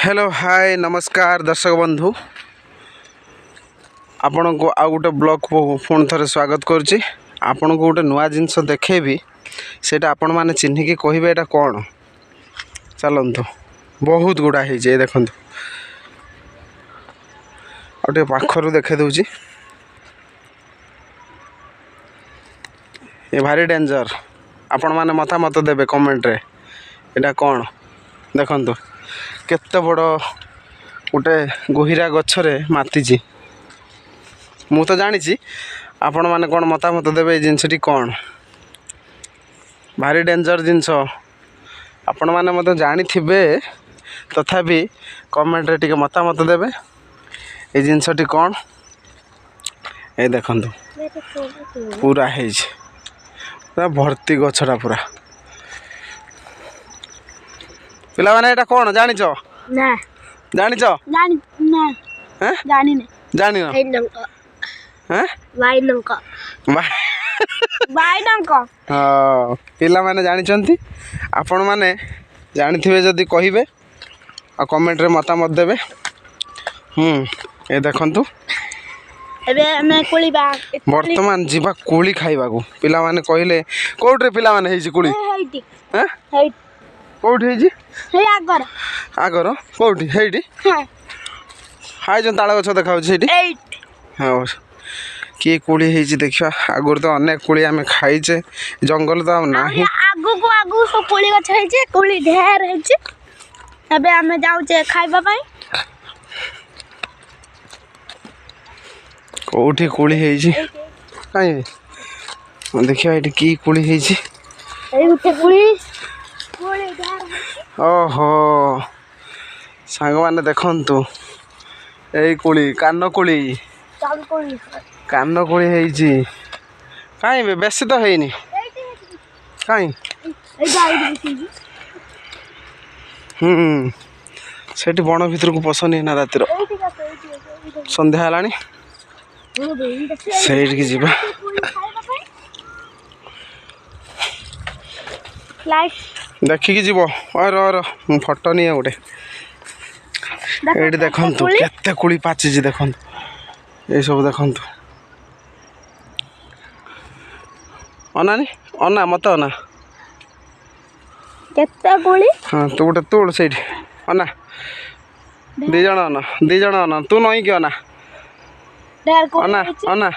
Hello hi नमस्कार दर्शक बंधु आपण को आउ गोटे ब्लॉग को पुणी थे स्वागत करुच्ची। आपण को गोटे नुआ जिनस देखेबी सेटा आपण माने चिन्हिकी कहिबे एटा कौन। चलतु बहुत गुड़ा है देखु आटे पाखर देखे दूची ये भारी डेंजर। आपण माने मतामत देबे कमेंट रे एटा कौन देखंतु केते बड़ गोटे गहिरा गछरे मातीची। मु तो जानी आपण माने कौन मतामत देबे जिनसटी कौन भारी डेंजर जिनस आपण माने मत जानी थिबे तथापि कमेंट रे टिके मतामत देबे ए जिनसटी कौन। ए देखंतु पूरा है पूरा भर्ती गछरा पूरा पिला माने एटा कौन जानिच ना जानिच जानी ना हैं जानी ने जानि न वाइनंक हैं वाइनंक वाइनंक हां पिला माने जानिचंती आपण माने जानिथिबे जदी कहिबे आ कमेंट रे मतामत देबे। ए देखंतु एबे मैं कोलीबा वर्तमान जीवा कोली खाइबा को पिला माने कहिले कोठरे पिला माने हेजी कोली हेइटी हैं हेइट कोठी हेजी हे आगर आगर कोठी हेडी हां हाय जन ताळ गछ देखाउ छेडी 8 हां की कोली हेजी देखिया आगर तो अनेक कोली आमे खाइचे जंगल तो नाही आगु सब कोली गछ हेजे कोली ढेर हेजे। एबे हमें जाउ छे खाइबा पई कोठी कोली हेजी काई देखिया एटी की कोली हेजी ए उठे कोली ढेर ओहो सांग माने देखंतु एई कोली कान कोली चाल कोली कान कोली हेजी काई बे बेसी तो हेनी काई ए गाइड सेठी बण भीतर को पसंद ना रातिर संध्या हलानी सेठी की जीवा लाइट देखिकी जीव और फोटो नहीं गोटे ये देखंतु केते कोली पाची देखंतु ये सब देखंतु अनानी अना मत अना केते कोली हाँ तू गोटे तोड़ से अना दी जन अना तू नई कि अना ढेर अना कोली अना